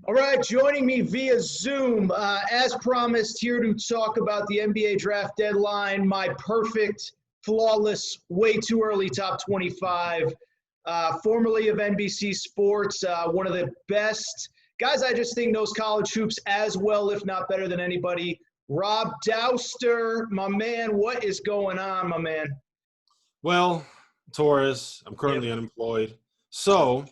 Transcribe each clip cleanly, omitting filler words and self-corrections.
All right, joining me via Zoom, as promised, here to talk about the NBA draft deadline, my perfect, flawless, way too early top 25, formerly of NBC Sports, one of the best guys I just think knows college hoops as well, if not better than anybody. Rob Dauster, my man, what is going on, my man? Well, Torres, I'm currently Yep. unemployed, so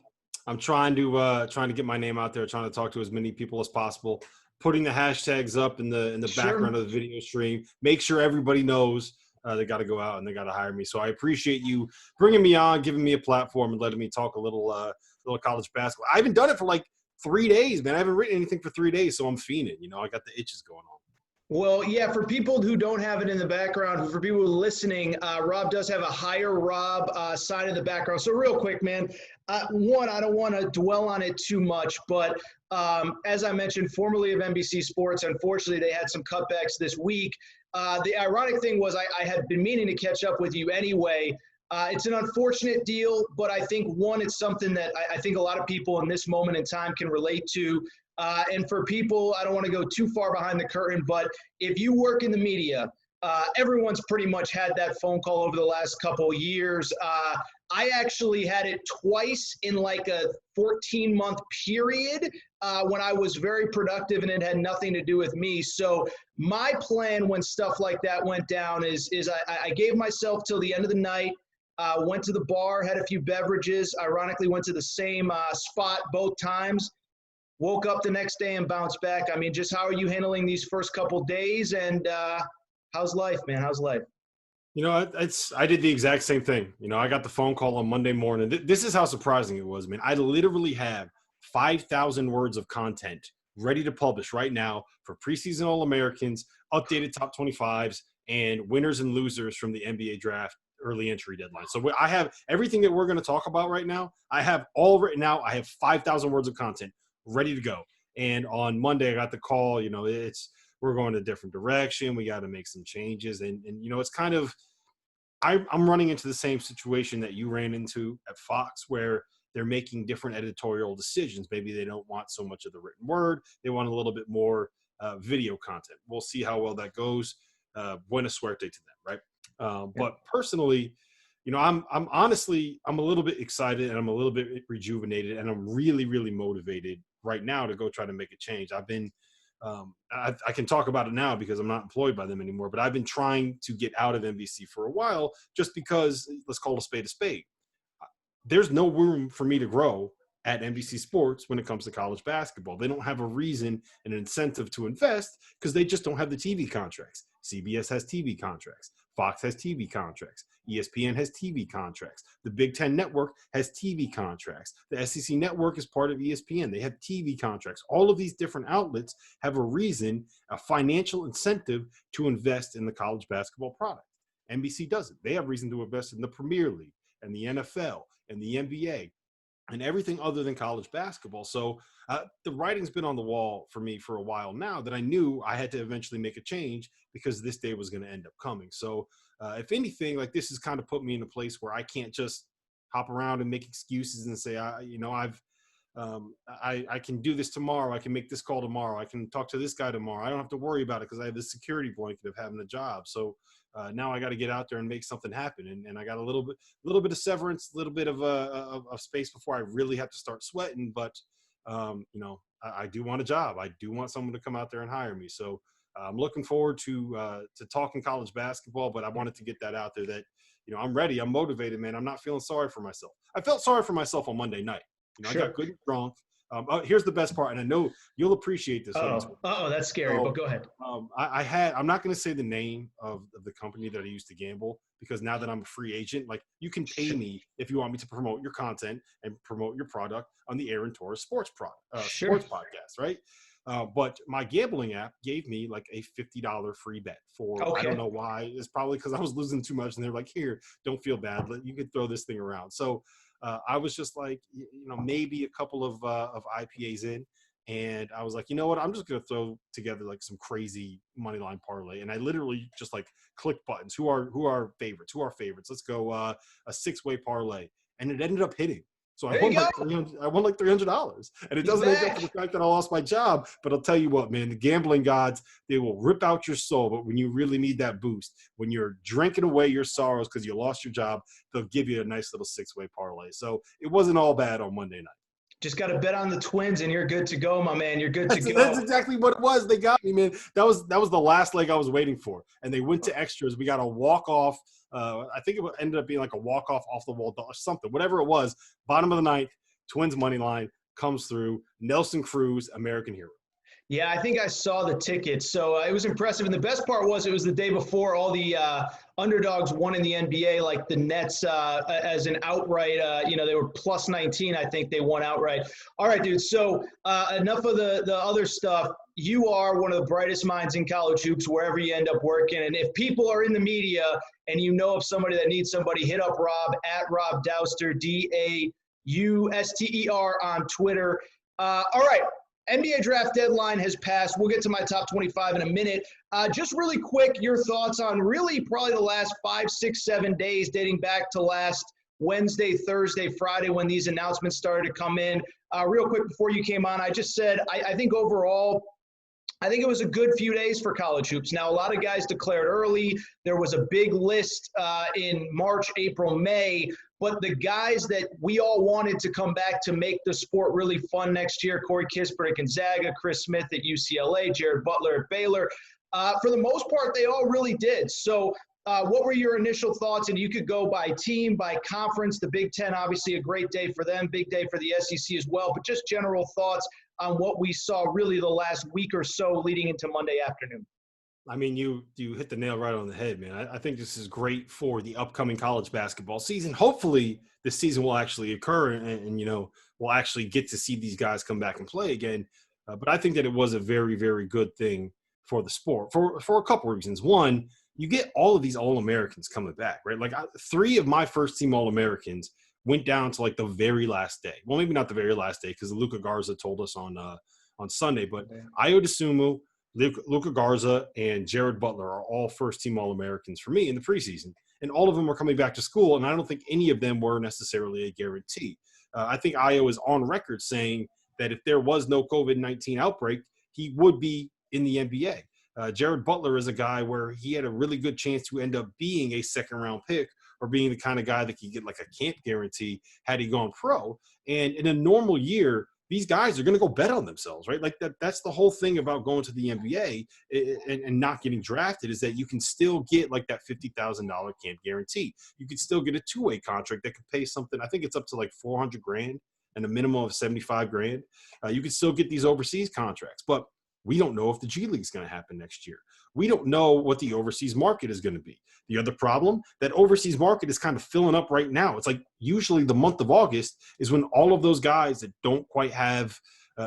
I'm trying to get my name out there, trying to talk to as many people as possible, putting the hashtags up in the Sure. background of the video stream, make sure everybody knows they got to go out and they got to hire me. So I appreciate you bringing me on, giving me a platform, and letting me talk a little college basketball. I haven't done it for like 3 days, man. I haven't written anything for 3 days, so I'm fiending. I got the itches going on. Well, yeah, for people who don't have it in the background, for people listening, Rob does have a Hire Rob sign in the background. So real quick, man, one, I don't want to dwell on it too much, but as I mentioned, formerly of NBC Sports, unfortunately, they had some cutbacks this week. The ironic thing was I had been meaning to catch up with you anyway. It's an unfortunate deal, but I think, one, it's something that I think a lot of people in this moment in time can relate to. And for people, I don't want to go too far behind the curtain, but if you work in the media, everyone's pretty much had that phone call over the last couple of years. I actually had it twice in like a 14-month period when I was very productive and it had nothing to do with me. So my plan when stuff like that went down is I gave myself till the end of the night, went to the bar, had a few beverages, ironically went to the same spot both times. Woke up the next day and bounced back. I mean, just how are you handling these first couple days? And how's life, man? How's life? I did the exact same thing. I got the phone call on Monday morning. This is how surprising it was, man. I literally have 5,000 words of content ready to publish right now for preseason All-Americans, updated top 25s, and winners and losers from the NBA draft early entry deadline. So I have everything that we're going to talk about right now. I have all written out. I have 5,000 words of content ready to go. And on Monday, I got the call, we're going a different direction. We got to make some changes. And it's kind of, I'm running into the same situation that you ran into at Fox, where they're making different editorial decisions. Maybe they don't want so much of the written word. They want a little bit more video content. We'll see how well that goes. Buena suerte to them, right? But personally, I'm honestly, I'm a little bit excited and I'm a little bit rejuvenated and I'm really, really motivated right now to go try to make a change. I've been, I can talk about it now because I'm not employed by them anymore, but I've been trying to get out of NBC for a while just because, let's call it a spade a spade. There's no room for me to grow at NBC Sports when it comes to college basketball. They don't have a reason and an incentive to invest because they just don't have the TV contracts. CBS has TV contracts. Fox has TV contracts. ESPN has TV contracts. The Big Ten Network has TV contracts. The SEC Network is part of ESPN. They have TV contracts. All of these different outlets have a reason, a financial incentive to invest in the college basketball product. NBC doesn't. They have reason to invest in the Premier League and the NFL and the NBA and everything other than college basketball. So the writing's been on the wall for me for a while now that I knew I had to eventually make a change because this day was going to end up coming. So if anything, like, this has kind of put me in a place where I can't just hop around and make excuses and say, I can do this tomorrow. I can make this call tomorrow. I can talk to this guy tomorrow. I don't have to worry about it because I have this security blanket of having a job. So now I got to get out there and make something happen. And I got a little bit of severance, a little bit of space before I really have to start sweating. But, I do want a job. I do want someone to come out there and hire me. So I'm looking forward to talking college basketball, but I wanted to get that out there that, I'm ready. I'm motivated, man. I'm not feeling sorry for myself. I felt sorry for myself on Monday night. Sure. I got good and drunk. Here's the best part, and I know you'll appreciate this. That's scary, but go ahead. I'm not going to say the name of the company that I used to gamble because now that I'm a free agent, like, you can pay me if you want me to promote your content and promote your product on the Aaron Torres Sports podcast, right? But my gambling app gave me like a $50 free bet for, I don't know why. It's probably because I was losing too much and they're like, here, don't feel bad. You could throw this thing around. So I was just like, maybe a couple of IPAs in. And I was like, you know what? I'm just going to throw together like some crazy money line parlay. And I literally just like clicked buttons. Who are favorites? Let's go a 6-way parlay. And it ended up hitting. So There you go. I won like $300. And it doesn't make up for the fact that I lost my job. But I'll tell you what, man, the gambling gods, they will rip out your soul. But when you really need that boost, when you're drinking away your sorrows because you lost your job, they'll give you a nice little 6-way parlay. So it wasn't all bad on Monday night. Just got to bet on the Twins, and you're good to go, my man. You're good to go. That's exactly what it was. They got me, man. That was the last leg I was waiting for. And they went to extras. We got a walk-off. I think it ended up being like a walk-off off-the-wall or something. Whatever it was, bottom of the ninth, Twins money line comes through. Nelson Cruz, American hero. Yeah, I think I saw the tickets. So it was impressive. And the best part was it was the day before all the underdogs won in the NBA, like the Nets as an outright, they were plus 19. I think they won outright. All right, dude. So enough of the other stuff. You are one of the brightest minds in college hoops, wherever you end up working. And if people are in the media and you know of somebody that needs somebody, hit up Rob at Rob Dauster, Dauster on Twitter. All right. NBA draft deadline has passed. We'll get to my top 25 in a minute. Just really quick, your thoughts on really probably the last 5, 6, 7 days dating back to last Wednesday, Thursday, Friday when these announcements started to come in. Real quick before you came on, I just said I think overall – I think it was a good few days for college hoops. Now, a lot of guys declared early. There was a big list in March, April, May. But the guys that we all wanted to come back to make the sport really fun next year, Corey Kispert at Gonzaga, Chris Smith at UCLA, Jared Butler at Baylor, for the most part, they all really did. So what were your initial thoughts? And you could go by team, by conference. The Big Ten, obviously a great day for them, big day for the SEC as well. But just general thoughts on what we saw really the last week or so leading into Monday afternoon. I mean, you hit the nail right on the head, man. I think this is great for the upcoming college basketball season. Hopefully this season will actually occur and we'll actually get to see these guys come back and play again. But I think that it was a very, very good thing for the sport for a couple of reasons. One, you get all of these All-Americans coming back, right? Like 3 of my first team All-Americans went down to like the very last day. Well, maybe not the very last day because Luka Garza told us on Sunday, but Ayo Dosunmu, Luka Garza, and Jared Butler are all first-team All-Americans for me in the preseason. And all of them are coming back to school, and I don't think any of them were necessarily a guarantee. I think Ayo is on record saying that if there was no COVID-19 outbreak, he would be in the NBA. Jared Butler is a guy where he had a really good chance to end up being a second-round pick or being the kind of guy that could get like a camp guarantee had he gone pro. And in a normal year, these guys are going to go bet on themselves, right? Like that's the whole thing about going to the NBA and not getting drafted is that you can still get like that $50,000 camp guarantee. You could still get a 2-way contract that could pay something. I think it's up to like $400,000 and a minimum of $75,000. You could still get these overseas contracts, but we don't know if the G League is going to happen next year. We don't know what the overseas market is going to be. The other problem, that overseas market is kind of filling up right now. It's like usually the month of August is when all of those guys that don't quite have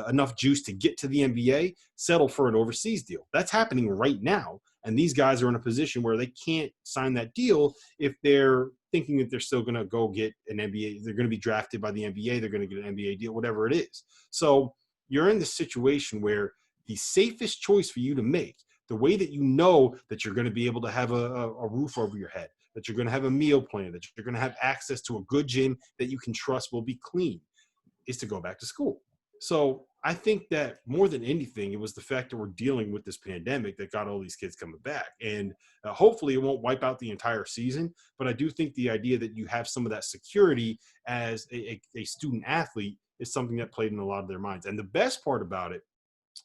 enough juice to get to the NBA settle for an overseas deal. That's happening right now. And these guys are in a position where they can't sign that deal if they're thinking that they're still going to go get an NBA. They're going to be drafted by the NBA. They're going to get an NBA deal, whatever it is. So you're in this situation where the safest choice for you to make, the way that you know that you're going to be able to have a roof over your head, that you're going to have a meal plan, that you're going to have access to a good gym that you can trust will be clean, is to go back to school. So I think that more than anything, it was the fact that we're dealing with this pandemic that got all these kids coming back. And hopefully it won't wipe out the entire season. But I do think the idea that you have some of that security as a student athlete is something that played in a lot of their minds. And the best part about it,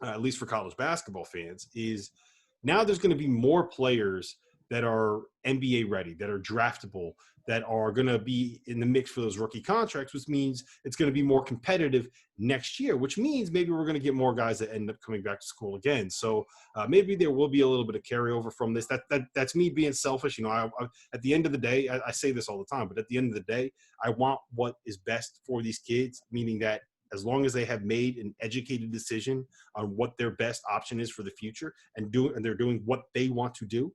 at least for college basketball fans, is now there's going to be more players that are NBA ready, that are draftable, that are going to be in the mix for those rookie contracts, which means it's going to be more competitive next year, which means maybe we're going to get more guys that end up coming back to school again. So maybe there will be a little bit of carryover from this. That's me being selfish. I at the end of the day, I say this all the time, but at the end of the day, I want what is best for these kids, meaning that as long as they have made an educated decision on what their best option is for the future and they're doing what they want to do,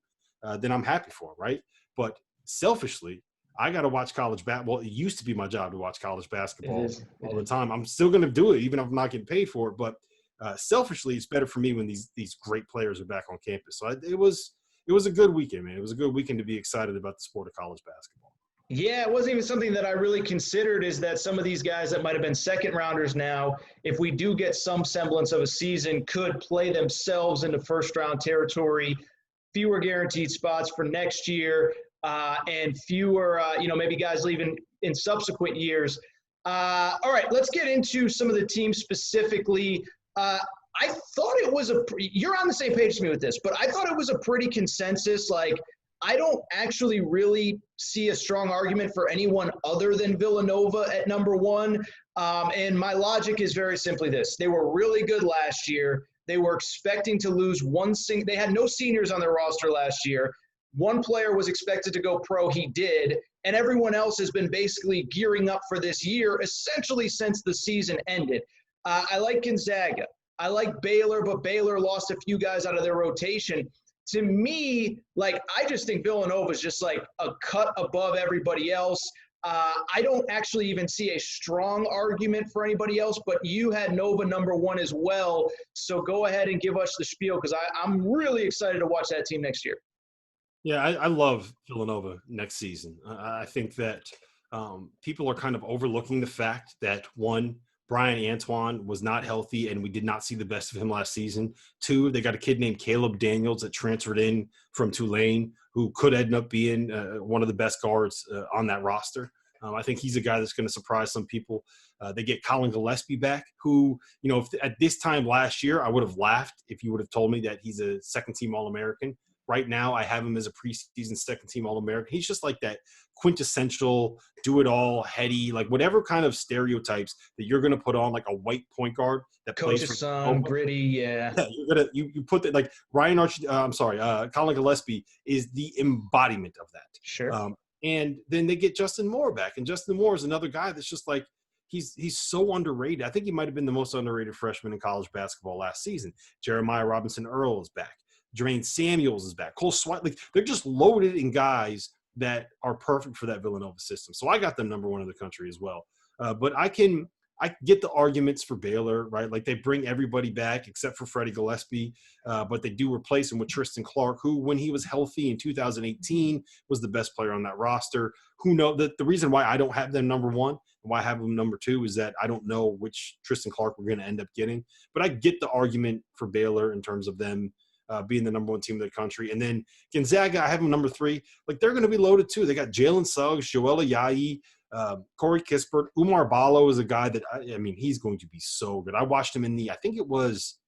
then I'm happy for them, right? But selfishly, I got to watch college basketball. Well, it used to be my job to watch college basketball all the time. I'm still going to do it, even if I'm not getting paid for it. But selfishly, it's better for me when these great players are back on campus. So it was a good weekend, man. It was a good weekend to be excited about the sport of college basketball. Yeah, it wasn't even something that I really considered, is that some of these guys that might have been second rounders now, if we do get some semblance of a season, could play themselves into first round territory, fewer guaranteed spots for next year, and fewer, maybe guys leaving in subsequent years. All right, let's get into some of the teams specifically. I thought it was you're on the same page as me with this, but I thought it was a pretty consensus. Like, I don't actually really see a strong argument for anyone other than Villanova at number one. And my logic is very simply this. They were really good last year. They were expecting to lose they had no seniors on their roster last year. One player was expected to go pro. He did. And everyone else has been basically gearing up for this year, essentially since the season ended. I like Gonzaga. I like Baylor, but Baylor lost a few guys out of their rotation. To me, like, I just think Villanova is just like a cut above everybody else. I don't actually even see a strong argument for anybody else, but you had Nova number one as well. So go ahead and give us the spiel, because I'm really excited to watch that team next year. Yeah, I love Villanova next season. I think that people are kind of overlooking the fact that, one, Brian Antoine was not healthy, and we did not see the best of him last season. Two, they got a kid named Caleb Daniels that transferred in from Tulane, who could end up being one of the best guards on that roster. I think he's a guy that's going to surprise some people. They get Colin Gillespie back, who, at this time last year, I would have laughed if you would have told me that he's a second-team All-American. Right now, I have him as a preseason second-team All-American. He's just like that quintessential, do-it-all, heady, like whatever kind of stereotypes that you're going to put on like a white point guard that Coach's plays for son, gritty, yeah. You put that, like Colin Gillespie is the embodiment of that. Sure. And then they get Justin Moore back, and Justin Moore is another guy that's just like, he's so underrated. I think he might have been the most underrated freshman in college basketball last season. Jeremiah Robinson Earl is back. Jermaine Samuels is back. Cole Swite, like, they're just loaded in guys that are perfect for that Villanova system. So I got them number one in the country as well. But I get the arguments for Baylor, right? Like, they bring everybody back except for Freddie Gillespie, but they do replace him with Tristan Clark, who, when he was healthy in 2018, was the best player on that roster. Who know that the reason why I don't have them number one and why I have them number two is that I don't know which Tristan Clark we're going to end up getting. But I get the argument for Baylor in terms of them being the number one team in the country. And then Gonzaga, I have them number three. Like, they're going to be loaded too. They got Jalen Suggs, Joel Ayayi, Corey Kispert. Umar Ballo is a guy that, I mean, he's going to be so good. I watched him in I think it was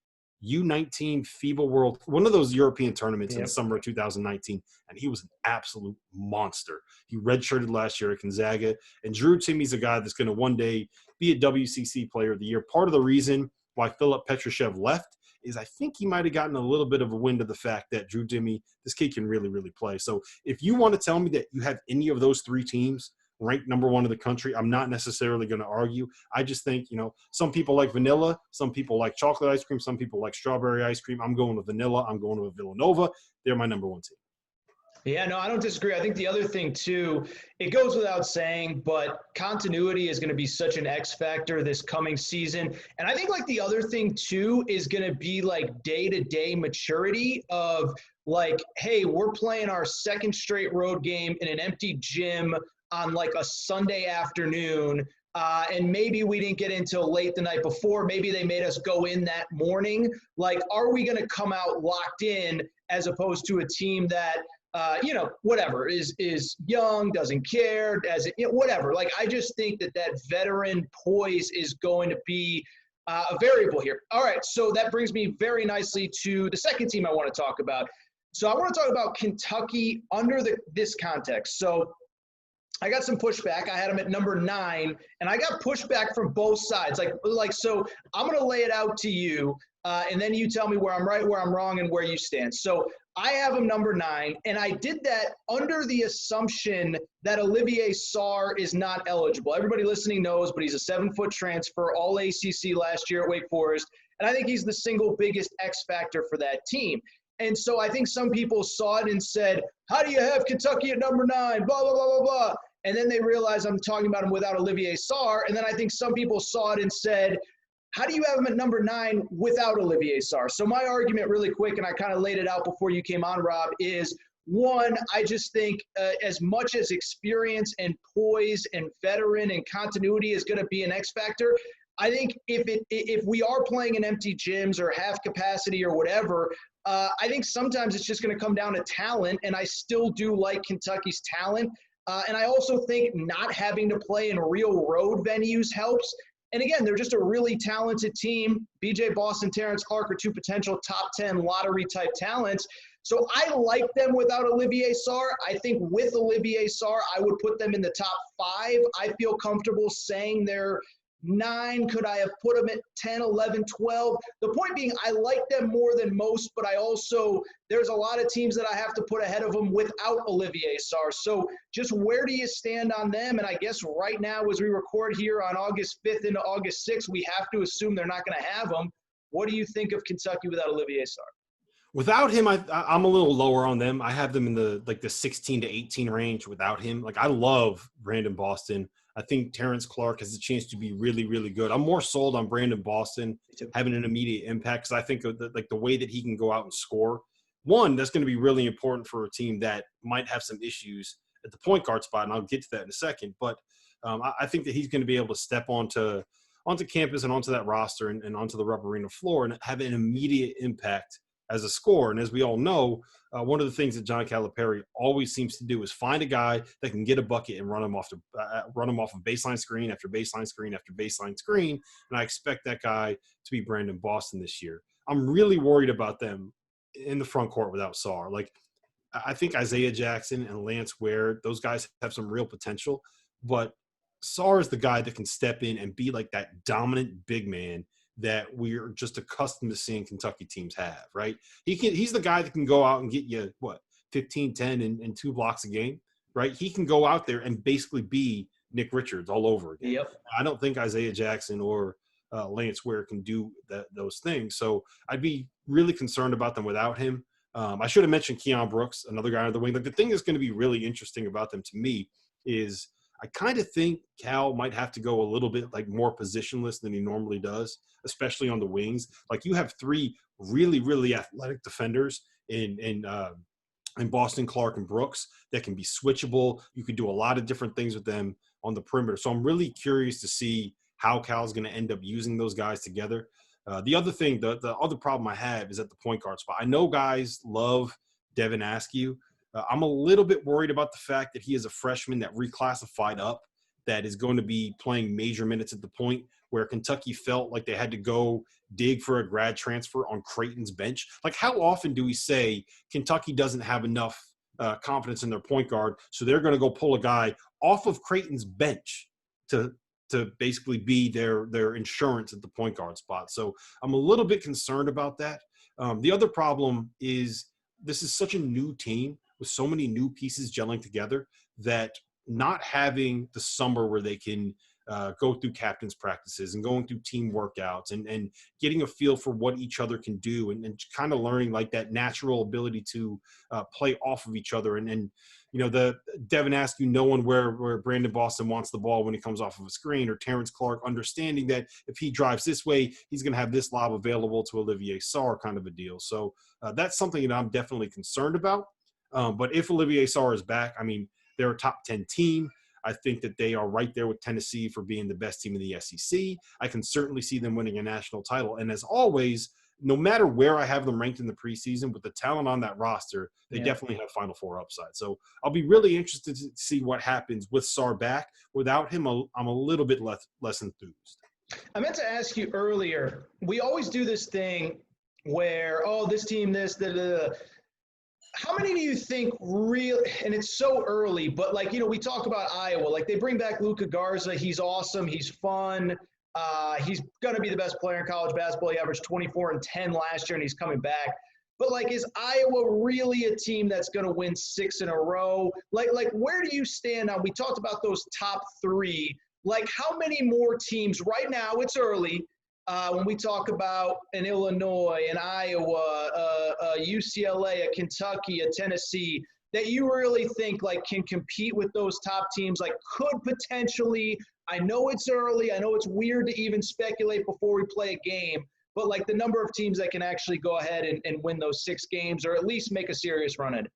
U19 FIBA World, one of those European tournaments in the summer of 2019, and he was an absolute monster. He redshirted last year at Gonzaga. And Drew Timmy's a guy that's going to one day be a WCC Player of the Year. Part of the reason why Philip Petrushev left is I think he might have gotten a little bit of a wind of the fact that Drew Timme, this kid can really, really play. So if you want to tell me that you have any of those three teams ranked number one in the country, I'm not necessarily going to argue. I just think, some people like vanilla, some people like chocolate ice cream, some people like strawberry ice cream. I'm going with vanilla. I'm going with Villanova. They're my number one team. Yeah, no, I don't disagree. I think the other thing, too, it goes without saying, but continuity is going to be such an X factor this coming season. And I think, like, the other thing, too, is going to be, like, day-to-day maturity of, like, hey, we're playing our second straight road game in an empty gym on, like, a Sunday afternoon. And maybe we didn't get in until late the night before. Maybe they made us go in that morning. Like, are we going to come out locked in as opposed to a team that – whatever, is young, doesn't care, whatever. Like, I just think that veteran poise is going to be a variable here. All right, so that brings me very nicely to the second team I want to talk about. So I want to talk about Kentucky under this context. So I got some pushback. I had them at number 9, and I got pushback from both sides. So I'm going to lay it out to you, and then you tell me where I'm right, where I'm wrong, and where you stand. So I have him number 9, and I did that under the assumption that Olivier Sarr is not eligible. Everybody listening knows, but he's a 7-foot transfer, all ACC last year at Wake Forest, and I think he's the single biggest X factor for that team. And so I think some people saw it and said, how do you have Kentucky at number 9, blah, blah, blah, blah, blah. And then they realized I'm talking about him without Olivier Sarr. And then I think some people saw it and said, how do you have him at number 9 without Olivier Sarr? So my argument really quick, and I kind of laid it out before you came on, Rob, is One, I just think as much as experience and poise and veteran and continuity is going to be an X factor, I think if we are playing in empty gyms or half capacity or whatever, I think sometimes it's just going to come down to talent, and I still do like Kentucky's talent. And I also think not having to play in real road venues helps. And again, they're just a really talented team. BJ Boston, Terrence Clark are two potential top 10 lottery-type talents. So I like them without Olivier Sarr. I think with Olivier Sarr, I would put them in the top 5. I feel comfortable saying they're 9. Could I have put them at 10, 11, 12? The point being, I like them more than most, but I also, there's a lot of teams that I have to put ahead of them without Olivier Sarr. So just where do you stand on them? And I guess right now, as we record here on August 5th into August 6th, we have to assume they're not going to have them. What do you think of Kentucky without Olivier Sarr? Without him, I'm a little lower on them. I have them in the 16 to 18 range without him. Like, I love Brandon Boston. I think Terrence Clark has a chance to be really, really good. I'm more sold on Brandon Boston having an immediate impact because I think of the way that he can go out and score. One, that's going to be really important for a team that might have some issues at the point guard spot, and I'll get to that in a second. But I think that he's going to be able to step onto campus and onto that roster and onto the Rupp Arena floor and have an immediate impact as a scorer. And as we all know, one of the things that John Calipari always seems to do is find a guy that can get a bucket and run him off of baseline screen after baseline screen after baseline screen. And I expect that guy to be Brandon Boston this year. I'm really worried about them in the front court without Sarr. Like, I think Isaiah Jackson and Lance Ware, those guys have some real potential, but Sarr is the guy that can step in and be like that dominant big man that we're just accustomed to seeing Kentucky teams have, right? He's the guy that can go out and get you, 15, 10, and 2 blocks a game, right? He can go out there and basically be Nick Richards all over again. Yep. I don't think Isaiah Jackson or Lance Ware can do those things. So I'd be really concerned about them without him. I should have mentioned Keon Brooks, another guy on the wing. Like, the thing that's going to be really interesting about them to me is I kind of think Cal might have to go a little bit like more positionless than he normally does, especially on the wings. Like, you have 3 really, really athletic defenders in Boston, Clark, and Brooks that can be switchable. You can do a lot of different things with them on the perimeter. So I'm really curious to see how Cal's going to end up using those guys together. The other thing, the other problem I have is at the point guard spot. I know guys love Devin Askew. I'm a little bit worried about the fact that he is a freshman that reclassified up, that is going to be playing major minutes at the point, where Kentucky felt like they had to go dig for a grad transfer on Creighton's bench. Like, how often do we say Kentucky doesn't have enough confidence in their point guard, so they're going to go pull a guy off of Creighton's bench to basically be their insurance at the point guard spot? So I'm a little bit concerned about that. The other problem is this is such a new team with so many new pieces gelling together that not having the summer where they can go through captain's practices and going through team workouts and getting a feel for what each other can do and kind of learning like that natural ability to play off of each other. And you know, the Devin Askew knowing where Brandon Boston wants the ball when he comes off of a screen, or Terrence Clark understanding that if he drives this way, he's going to have this lob available to Olivier Sarr, kind of a deal. So that's something that I'm definitely concerned about. But if Olivier Sarr is back, I mean, they're a top 10 team. I think that they are right there with Tennessee for being the best team in the SEC. I can certainly see them winning a national title. And as always, no matter where I have them ranked in the preseason, with the talent on that roster, they definitely have Final Four upside. So I'll be really interested to see what happens with Sarr back. Without him, I'm a little bit less enthused. I meant to ask you earlier, we always do this thing where, this team, this, how many do you think and it's so early, but like, you know, we talk about Iowa, like they bring back Luka Garza. He's awesome. He's fun. He's going to be the best player in college basketball. He averaged 24 and 10 last year, and he's coming back. But, like, is Iowa really a team that's going to win 6 in a row? Like, where do you stand on – we talked about those top 3. Like, how many more teams – right now, it's early when we talk about an Illinois, an Iowa, a UCLA, a Kentucky, a Tennessee – that you really think, like, can compete with those top teams, like, could potentially – I know it's early. I know it's weird to even speculate before we play a game, but like the number of teams that can actually go ahead and win those 6 games or at least make a serious run at it.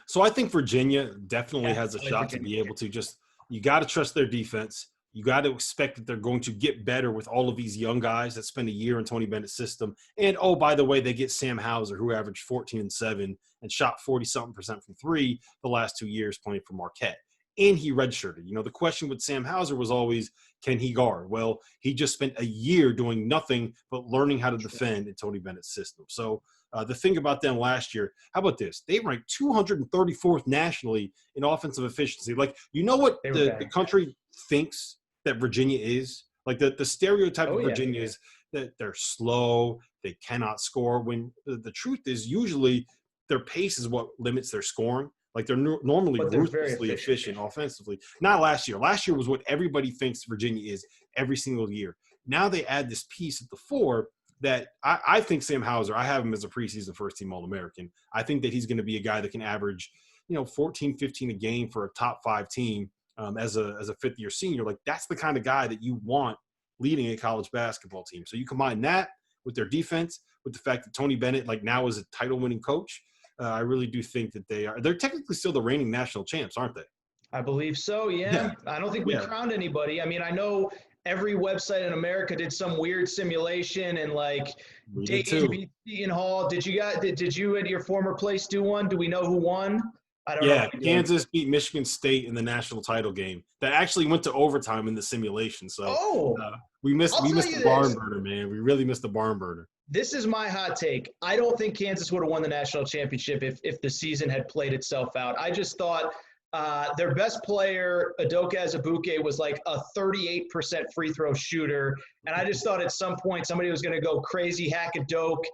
So I think Virginia definitely Yeah, has a I like shot to Virginia. be able to just – you got to trust their defense. You got to expect that they're going to get better with all of these young guys that spend a year in Tony Bennett's system. And, oh, by the way, they get Sam Hauser, who averaged 14-7 and shot 40-something% from three the last 2 years playing for Marquette. And he redshirted. You know, the question with Sam Hauser was always, can he guard? Well, he just spent a year doing nothing but learning how to defend in Tony Bennett's system. So the thing about them last year, how about this? They ranked 234th nationally in offensive efficiency. Like, you know what the country thinks that Virginia is? Like, the stereotype of Virginia is that they're slow, they cannot score. When the truth is usually their pace is what limits their scoring. Like, they're normally ruthlessly efficient offensively. Not last year. Last year was what everybody thinks Virginia is every single year. Now they add this piece at the four that I think Sam Hauser, I have him as a preseason first-team All-American. I think that he's going to be a guy that can average, 14, 15 a game for a top-5 team as a fifth-year senior. Like, that's the kind of guy that you want leading a college basketball team. So you combine that with their defense, with the fact that Tony Bennett, like, now is a title-winning coach. I really do think that they're technically still the reigning national champs, aren't they? I believe so, yeah. I don't think we crowned anybody. I mean, I know every website in America did some weird simulation and like Dayton beat Seton Hall. Did you at your former place do one? Do we know who won? I don't know. Yeah, Kansas beat Michigan State in the national title game. That actually went to overtime in the simulation. So we missed the barn burner, man. We really missed the barn burner. This is my hot take. I don't think Kansas would have won the national championship if the season had played itself out. I just thought their best player, Udoka Azubuike, was like a 38% free throw shooter. And I just thought at some point somebody was going to go crazy, hack Udoka,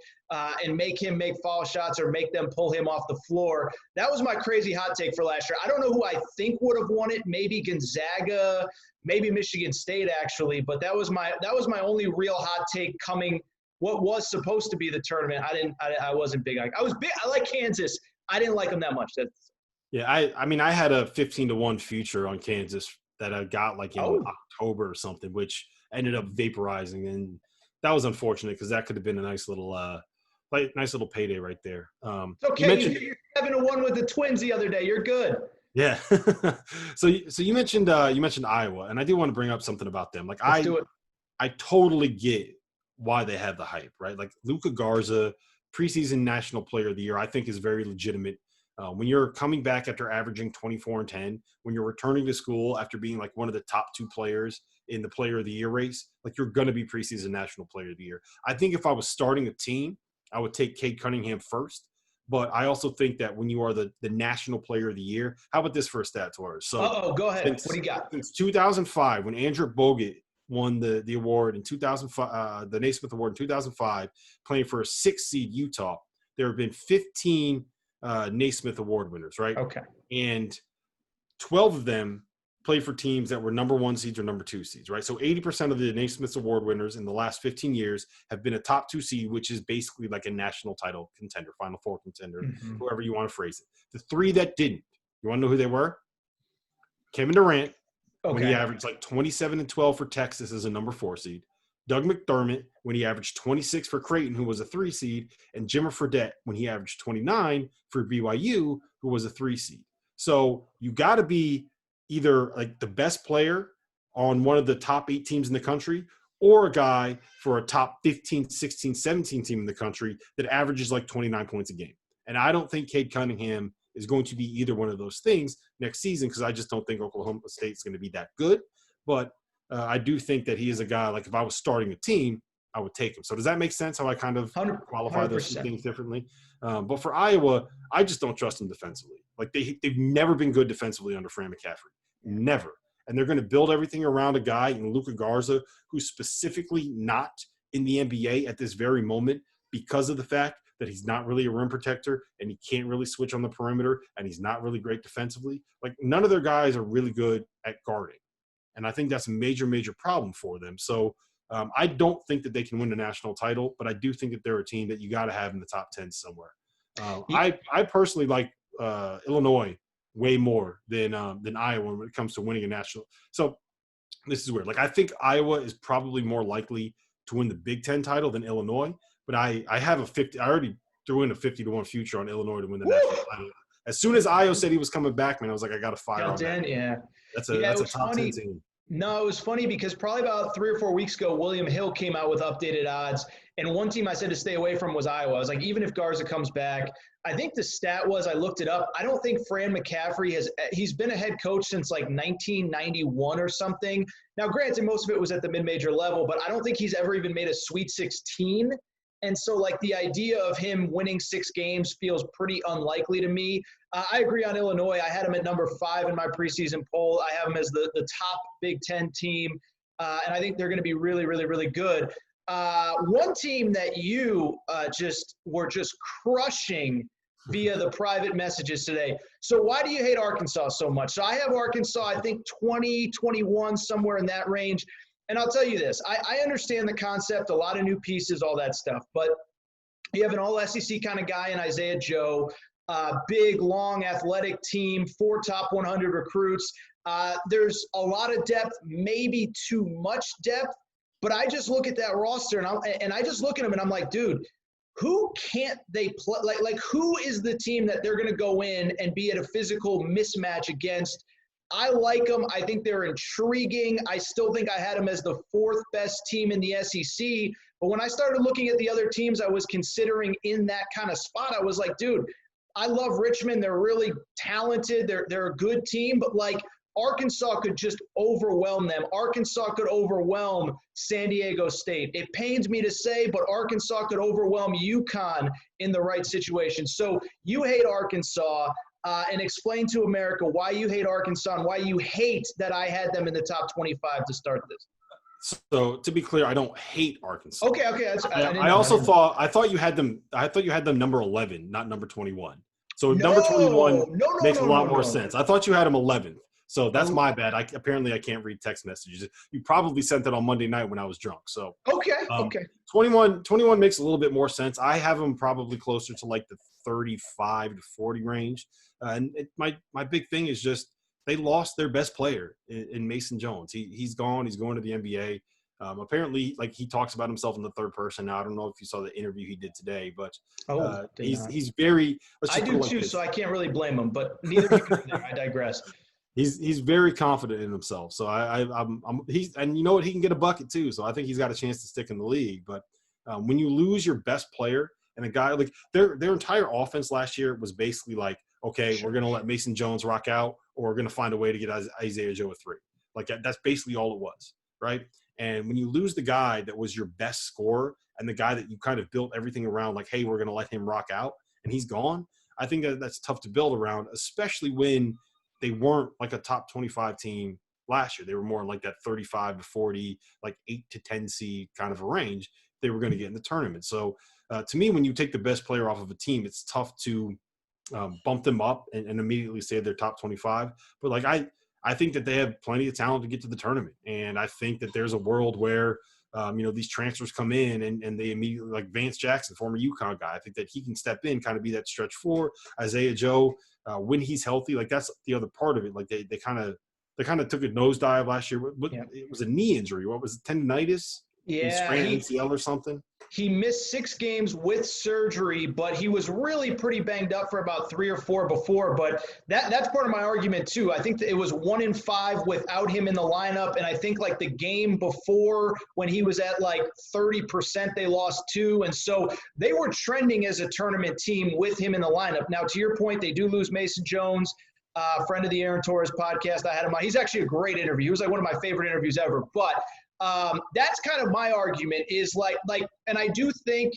and make him make foul shots or make them pull him off the floor. That was my crazy hot take for last year. I don't know who I think would have won it. Maybe Gonzaga, maybe Michigan State actually. But that was my only real hot take coming what was supposed to be the tournament. I wasn't big. I was big. I like Kansas. I didn't like them that much. Yeah, I mean, I had a 15-1 future on Kansas that I got like in October or something, which ended up vaporizing, and that was unfortunate because that could have been a nice little payday right there. It's okay. You're 7-1 with the Twins the other day. You're good. Yeah. So you mentioned Iowa, and I do want to bring up something about them. Like, Let's do it. I totally get why they have the hype, right? Like, Luka Garza, preseason national player of the year, I think is very legitimate. When you're coming back after averaging 24-10, when you're returning to school after being like one of the top 2 players in the player of the year race, like, you're going to be preseason national player of the year. I think if I was starting a team, I would take Cade Cunningham first. But I also think that when you are the national player of the year, how about this for a stat, Torres? So, go ahead. What do you got? Since 2005, when Andrew Bogut won the award in 2005, the Naismith Award in 2005, playing for a 6 seed Utah, there have been 15 Naismith Award winners, right? Okay. And 12 of them play for teams that were number 1 seeds or number 2 seeds, right? So 80% of the Naismith Award winners in the last 15 years have been a top 2 seed, which is basically like a national title contender, Final Four contender, however you want to phrase it. The 3 that didn't, you want to know who they were? Kevin Durant, when he averaged like 27 and 12 for Texas as a number 4 seed. Doug McDermott, when he averaged 26 for Creighton, who was a 3 seed, and Jimmer Fredette, when he averaged 29 for BYU, who was a 3 seed. So you got to be either like the best player on one of the top 8 teams in the country, or a guy for a top 15, 16, 17 team in the country that averages like 29 points a game. And I don't think Cade Cunningham is going to be either one of those things next season, because I just don't think Oklahoma State's going to be that good. But I do think that he is a guy, like, if I was starting a team, I would take him. So does that make sense how I kind of qualify 100%. Those two things differently? But for Iowa, I just don't trust them defensively. Like, they've never been good defensively under Fran McCaffrey. Never. And they're going to build everything around a guy in Luka Garza who's specifically not in the NBA at this very moment because of the fact that he's not really a rim protector and he can't really switch on the perimeter and he's not really great defensively. Like, none of their guys are really good at guarding. And I think that's a major, major problem for them. So I don't think that they can win the national title, but I do think that they're a team that you got to have in the top 10 somewhere. I personally like Illinois way more than Iowa when it comes to winning a national. So this is weird. Like, I think Iowa is probably more likely to win the Big Ten title than Illinois, but I have I already threw in a 50-1 future on Illinois to win the national title. As soon as Io said he was coming back, man, I was like, I got to fire on that. Yeah. That's Yeah, a top 10 team. No, it was funny because probably about 3 or 4 weeks ago, William Hill came out with updated odds. And one team I said to stay away from was Iowa. I was like, even if Garza comes back, I think the stat was, I looked it up, I don't think Fran McCaffrey he's been a head coach since like 1991 or something. Now, granted, most of it was at the mid-major level, but I don't think he's ever even made a Sweet 16. And so, like, the idea of him winning 6 games feels pretty unlikely to me. I agree on Illinois. I had him at number 5 in my preseason poll. I have him as the top Big Ten team, and I think they're going to be really, really, really good. One team that you were just crushing via the private messages today. So why do you hate Arkansas so much? So I have Arkansas, I think 20, 21, somewhere in that range. And I'll tell you this, I understand the concept, a lot of new pieces, all that stuff, but you have an all-SEC kind of guy in Isaiah Joe, big, long, athletic team, 4 top 100 recruits. There's a lot of depth, maybe too much depth, but I just look at that roster and I just look at them and I'm like, dude, who can't they play? Like who is the team that they're going to go in and be at a physical mismatch against? I like them. I think they're intriguing. I still think I had them as the 4th best team in the SEC. But when I started looking at the other teams I was considering in that kind of spot, I was like, dude, I love Richmond. They're really talented. They're a good team. But, like, Arkansas could just overwhelm them. Arkansas could overwhelm San Diego State. It pains me to say, but Arkansas could overwhelm UConn in the right situation. So you hate Arkansas. And explain to America why you hate Arkansas and why you hate that I had them in the top 25 to start this. So to be clear, I don't hate Arkansas. Okay. I thought you had them number 11, not number 21. So number 21 makes a lot more sense. I thought you had them 11th. So that's my bad. Apparently I can't read text messages. You probably sent that on Monday night when I was drunk. So okay. 21 makes a little bit more sense. I have them probably closer to like the 35 to 40 range. My big thing is just they lost their best player in Mason Jones. He's gone. He's going to the NBA. Apparently, like, he talks about himself in the third person. Now, I don't know if you saw the interview he did today, but he's very. I do too, so I can't really blame him. But neither do you there. I digress. He's very confident in himself. So he's and you know what, he can get a bucket too. So I think he's got a chance to stick in the league. But when you lose your best player and a guy like their entire offense last year was basically like, okay, we're going to let Mason Jones rock out, or we're going to find a way to get Isaiah Joe a 3. Like, that's basically all it was, right? And when you lose the guy that was your best scorer and the guy that you kind of built everything around, like, hey, we're going to let him rock out, and he's gone, I think that's tough to build around, especially when they weren't like a top 25 team last year. They were more in like that 35 to 40, like 8 to 10 seed kind of a range they were going to get in the tournament. So to me, when you take the best player off of a team, it's tough to bump them up and immediately say they're top 25. But like, I think that they have plenty of talent to get to the tournament. And I think that there's a world where, these transfers come in and they immediately, like Vance Jackson, former UConn guy, I think that he can step in, kind of be that stretch 4. Isaiah Joe, when he's healthy, like, that's the other part of it. Like, they kind of took a nosedive last year. It was a knee injury. What was it? Tendinitis? Yeah, he sprained ACL or something. He missed 6 games with surgery, but he was really pretty banged up for about 3 or 4 before. But that's part of my argument too. I think that it was 1 in 5 without him in the lineup, and I think like the game before when he was at like 30%, they lost 2, and so they were trending as a tournament team with him in the lineup. Now, to your point, they do lose Mason Jones. Friend of the Aaron Torres podcast, I had him on. He's actually a great interview. He was like one of my favorite interviews ever. But that's kind of my argument is like, and I do think,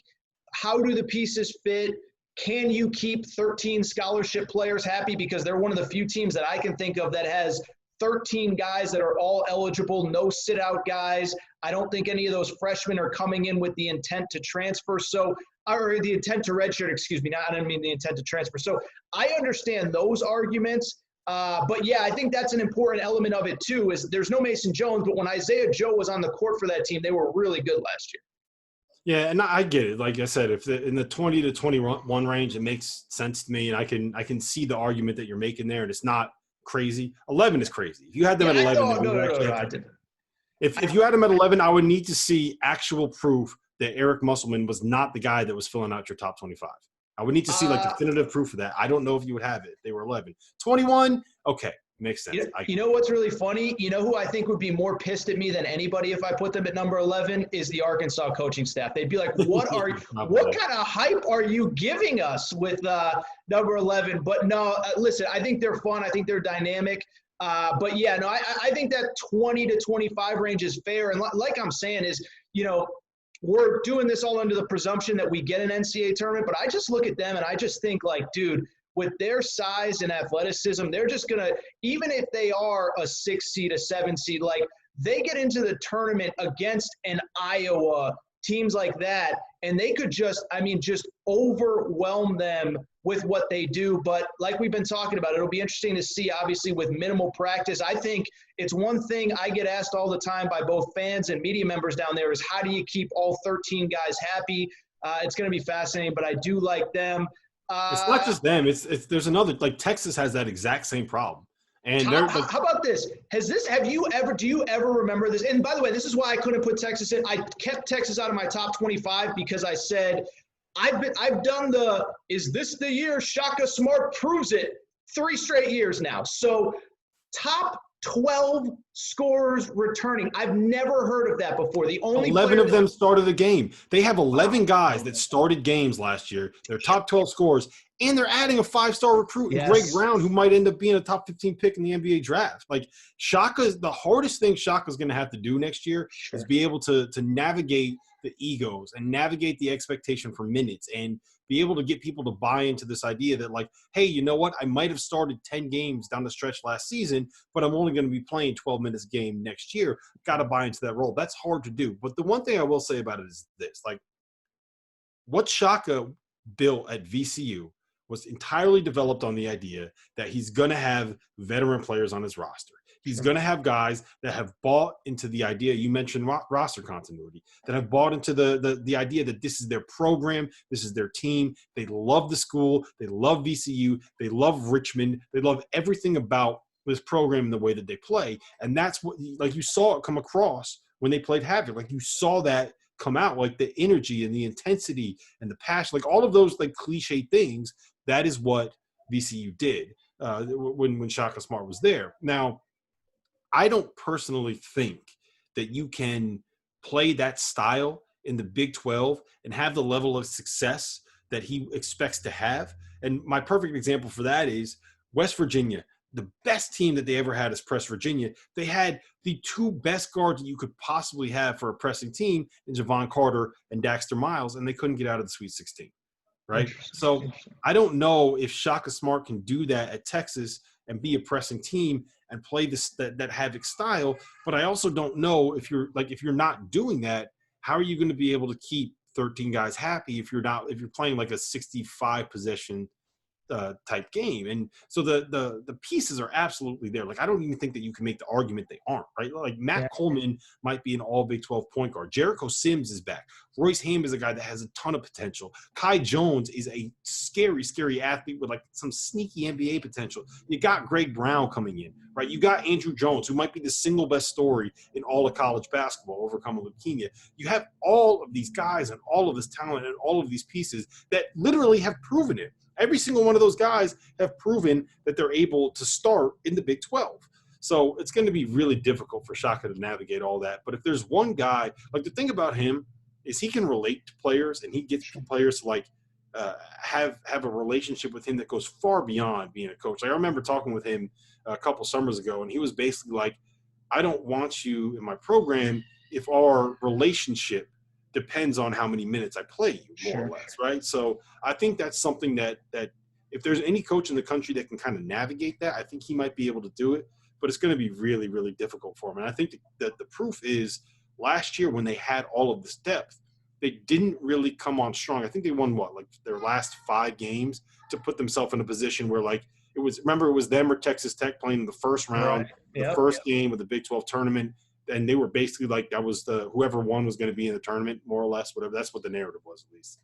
how do the pieces fit? Can you keep 13 scholarship players happy? Because they're one of the few teams that I can think of that has 13 guys that are all eligible, no sit-out guys. I don't think any of those freshmen are coming in with the intent to transfer. Or the intent to redshirt, excuse me. I didn't mean the intent to transfer. So I understand those arguments. But, yeah, I think that's an important element of it, too, is there's no Mason Jones, but when Isaiah Joe was on the court for that team, they were really good last year. Yeah, and I get it. Like I said, if in the 20 to 21 range, it makes sense to me, and I can see the argument that you're making there, and it's not crazy. 11 is crazy. If you had them at 11, if you had them at 11, I would need to see actual proof that Eric Musselman was not the guy that was filling out your top 25. I would need to see like definitive proof of that. I don't know if you would have it. They were 11. 21, okay, makes sense. You know what's really funny? You know who I think would be more pissed at me than anybody if I put them at number 11 is the Arkansas coaching staff. They'd be like, what kind of hype are you giving us with number 11? But no, listen, I think they're fun. I think they're dynamic. But yeah, no, I think that 20 to 25 range is fair. And like I'm saying is, you know, we're doing this all under the presumption that we get an NCAA tournament, but I just look at them and I just think like, dude, with their size and athleticism, they're just going to, even if they are a 6 seed, a 7 seed, like they get into the tournament against an Iowa, teams like that, and they could just overwhelm them with what they do. But like we've been talking about, it'll be interesting to see, obviously, with minimal practice. I think it's one thing I get asked all the time by both fans and media members down there is how do you keep all 13 guys happy? It's going to be fascinating, but I do like them. It's not just them. It's there's another, like Texas has that exact same problem. And how about this? Do you ever remember this? And by the way, this is why I couldn't put Texas in. I kept Texas out of my top 25 because I said, I've done is this the year Shaka Smart proves it 3 straight years now. So top 12 scorers returning. I've never heard of that before. The only 11 of them started the game. They have 11 guys that started games last year. They're top 12 scorers, and they're adding a 5-star recruit, yes, Greg Brown, who might end up being a top 15 pick in the NBA draft. Like the hardest thing Shaka's going to have to do next year is be able to navigate the egos and navigate the expectation for minutes and be able to get people to buy into this idea that like, hey, you know what? I might have started 10 games down the stretch last season, but I'm only going to be playing 12 minutes a game next year. Got to buy into that role. That's hard to do. But the one thing I will say about it is this, like what Shaka built at VCU was entirely developed on the idea that he's going to have veteran players on his roster. He's going to have guys that have bought into the idea. You mentioned roster continuity, that have bought into the idea that this is their program, this is their team. They love the school. They love VCU. They love Richmond. They love everything about this program and the way that they play. And that's what, like you saw it come across when they played Havoc. Like you saw that come out, like the energy and the intensity and the passion, like all of those like cliche things. That is what VCU did when Shaka Smart was there. Now, I don't personally think that you can play that style in the Big 12 and have the level of success that he expects to have. And my perfect example for that is West Virginia, the best team that they ever had is Press Virginia. They had the 2 best guards that you could possibly have for a pressing team in Javon Carter and Daxter Miles, and they couldn't get out of the Sweet 16. Right? So I don't know if Shaka Smart can do that at Texas and be a pressing team and play this that Havoc style. But I also don't know if you're not doing that, how are you going to be able to keep 13 guys happy if you're playing like a 65 possession type game? And so the pieces are absolutely there. Like I don't even think that you can make the argument they aren't, right? Like Matt Coleman might be an all Big 12 point guard. Jericho Sims is back. Royce Hamm is a guy that has a ton of potential. Kai Jones is a scary, scary athlete with like some sneaky NBA potential. You got Greg Brown coming in, right? You got Andrew Jones, who might be the single best story in all of college basketball, overcoming leukemia. You have all of these guys and all of this talent and all of these pieces that literally have proven it. Every single one of those guys have proven that they're able to start in the Big 12. So it's going to be really difficult for Shaka to navigate all that. But if there's one guy, like the thing about him is he can relate to players and he gets players to like have a relationship with him that goes far beyond being a coach. Like I remember talking with him a couple summers ago, and he was basically like, I don't want you in my program if our relationship depends on how many minutes I play you, more or less, right? So I think that's something that if there's any coach in the country that can kind of navigate that, I think he might be able to do it, but it's going to be really, really difficult for him. And I think that the proof is last year when they had all of this depth, they didn't really come on strong. I think they won their last 5 games to put themselves in a position where it was them or Texas Tech playing in the first round, the first game of the Big 12 tournament. And they were basically like, that was whoever won was going to be in the tournament, more or less, whatever. That's what the narrative was, at least.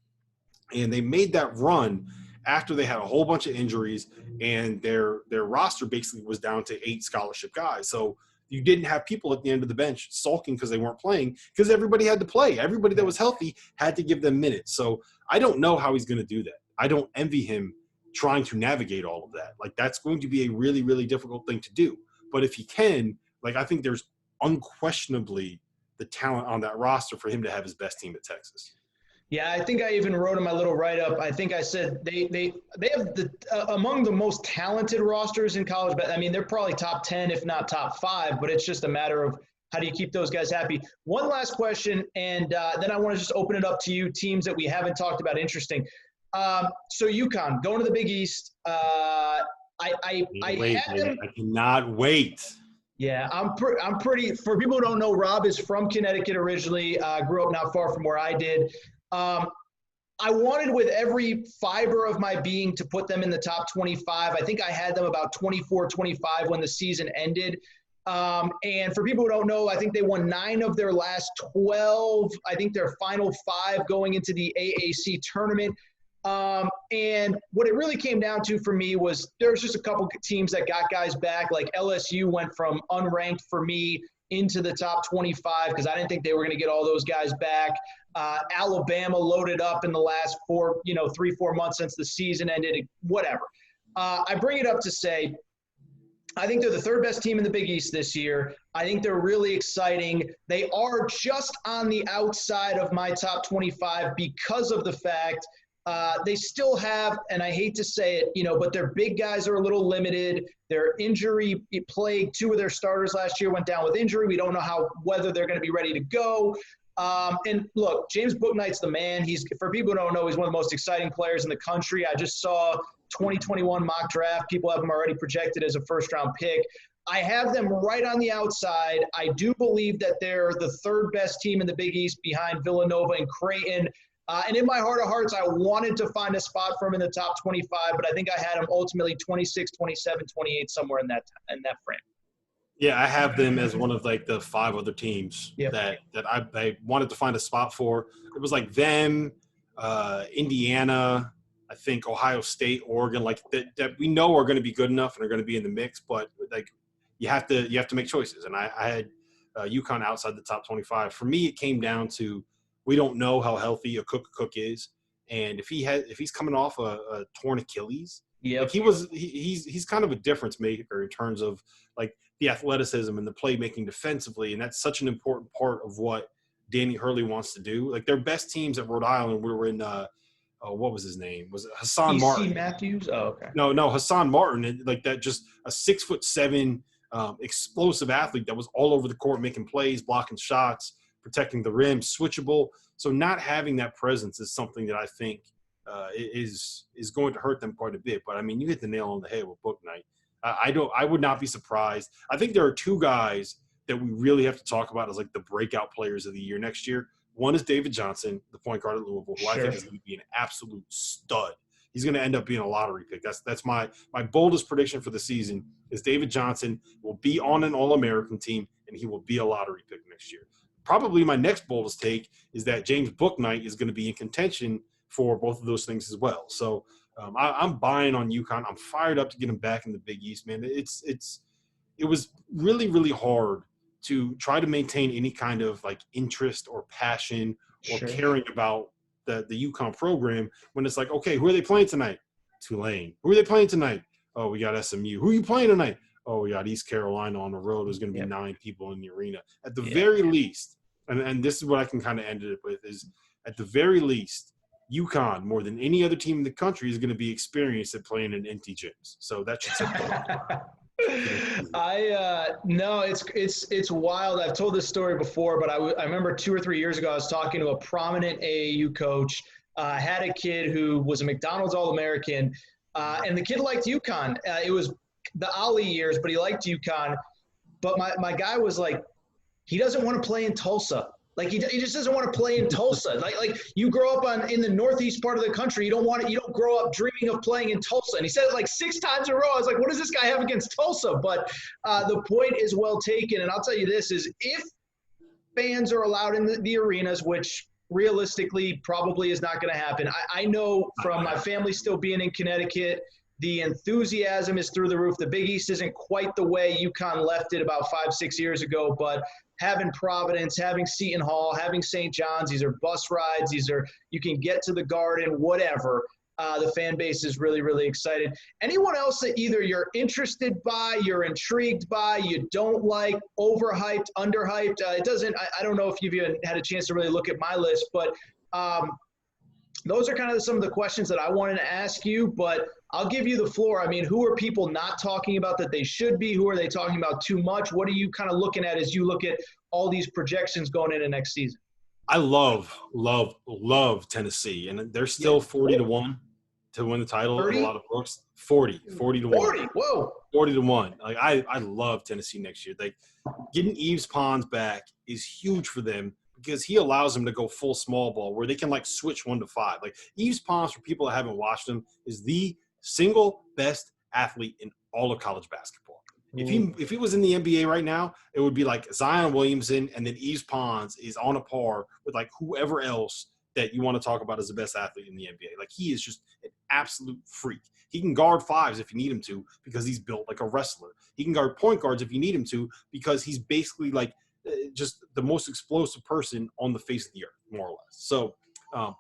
And they made that run after they had a whole bunch of injuries, and their roster basically was down to 8 scholarship guys. So you didn't have people at the end of the bench sulking because they weren't playing, because everybody had to play. Everybody that was healthy had to give them minutes. So I don't know how he's going to do that. I don't envy him trying to navigate all of that. Like, that's going to be a really, really difficult thing to do. But if he can, like, I think there's unquestionably the talent on that roster for him to have his best team at Texas. Yeah, I think I even wrote in my little write-up, I think I said they have the among the most talented rosters in college. But I mean, they're probably top 10, if not top 5, but it's just a matter of how do you keep those guys happy. One last question, and then I want to just open it up to you, teams that we haven't talked about. Interesting. So UConn, going to the Big East. I cannot wait. Yeah, I'm pretty. For people who don't know, Rob is from Connecticut originally. Grew up not far from where I did. I wanted with every fiber of my being to put them in the top 25. I think I had them about 24, 25 when the season ended. And for people who don't know, I think they won 9 of their last 12. I think their final 5 going into the AAC tournament. And what it really came down to for me was there's just a couple teams that got guys back. Like LSU went from unranked for me into the top 25 because I didn't think they were going to get all those guys back. Alabama loaded up in the last 3-4 months since the season ended, whatever. I bring it up to say, I think they're the 3rd best team in the Big East this year. I think they're really exciting. They are just on the outside of my top 25 because of the fact they still have, and I hate to say it, but their big guys are a little limited. Their injury plagued 2 of their starters last year went down with injury. We don't know whether they're going to be ready to go. And look, James Bouknight's the man. For people who don't know, he's one of the most exciting players in the country. I just saw 2021 mock draft. People have him already projected as a first-round pick. I have them right on the outside. I do believe that they're the 3rd best team in the Big East behind Villanova and Creighton. And in my heart of hearts, I wanted to find a spot for him in the top 25, but I think I had him ultimately 26, 27, 28, somewhere in that frame. Yeah, I have them as one of like the 5 other teams Yep. that I wanted to find a spot for. It was like them, Indiana, I think Ohio State, Oregon, like that we know are going to be good enough and are going to be in the mix, but like you have to make choices. And I had UConn outside the top 25. For me, it came down to we don't know how healthy a Cook is, and if he's coming off a torn Achilles, like he's kind of a difference maker in terms of like the athleticism and the playmaking defensively, and that's such an important part of what Danny Hurley wants to do. Like their best teams at Rhode Island, we were in what was his name? Was it Hassan Martin? Matthews? Oh, okay. No, Hassan Martin, like that, just a 6'7" explosive athlete that was all over the court making plays, blocking shots, protecting the rim, switchable. So not having that presence is something that I think is going to hurt them quite a bit. But I mean, you hit the nail on the head with Bouknight. I would not be surprised. I think there are 2 guys that we really have to talk about as like the breakout players of the year next year. One is David Johnson, the point guard at Louisville, who I think is going to be an absolute stud. He's going to end up being a lottery pick. That's my boldest prediction for the season is David Johnson will be on an All-American team and he will be a lottery pick next year. Probably my next boldest take is that James Bouknight is going to be in contention for both of those things as well. So I'm buying on UConn. I'm fired up to get him back in the Big East, man. It was really, really hard to try to maintain any kind of like interest or passion or caring about the UConn program when it's like, okay, who are they playing tonight? Tulane. Who are they playing tonight? Oh, we got SMU. Who are you playing tonight? Oh, we got East Carolina on the road. There's going to be 9 people in the arena. At the very least, and this is what I can kind of end it with, is at the very least, UConn, more than any other team in the country, is going to be experienced at playing in empty gyms. So that should set No, it's wild. I've told this story before, but I remember 2 or 3 years ago, I was talking to a prominent AAU coach, had a kid who was a McDonald's All-American, and the kid liked UConn. It was the Ollie years, but he liked UConn. But my guy was like, he doesn't want to play in Tulsa. Like he just doesn't want to play in Tulsa. Like you grow up in the northeast part of the country, you don't grow up dreaming of playing in Tulsa. And he said it like 6 times in a row. I was like, what does this guy have against Tulsa? But the point is well taken. And I'll tell you this is if fans are allowed in the arenas, which realistically probably is not going to happen. I know from my family still being in Connecticut, the enthusiasm is through the roof. The Big East isn't quite the way UConn left it about 5-6 years ago, but having Providence, having Seton Hall, having St. John's, these are bus rides. You can get to the Garden, whatever. The fan base is really, really excited. Anyone else that either you're interested by, you're intrigued by, you don't like, overhyped, underhyped? It doesn't. I don't know if you've even had a chance to really look at my list, but those are kind of some of the questions that I wanted to ask you. But I'll give you the floor. I mean, who are people not talking about that they should be? Who are they talking about too much? What are you kind of looking at as you look at all these projections going into next season? I love Tennessee, and they're still 40-1 to win the title. 30? In a lot of books, 40-1. 40. Whoa. 40-1. Like I love Tennessee next year. Like getting Yves Pons back is huge for them because he allows them to go full small ball where they can like switch 1 to 5. Like Yves Pons, for people that haven't watched him, is the single best athlete in all of college basketball. If he was in the NBA right now, it would be like Zion Williamson, and then Yves Pons is on a par with like whoever else that you want to talk about as the best athlete in the NBA. Like he is just an absolute freak. He can guard fives if you need him to because he's built like a wrestler. He can guard point guards if you need him to because he's basically like just the most explosive person on the face of the earth, more or less. So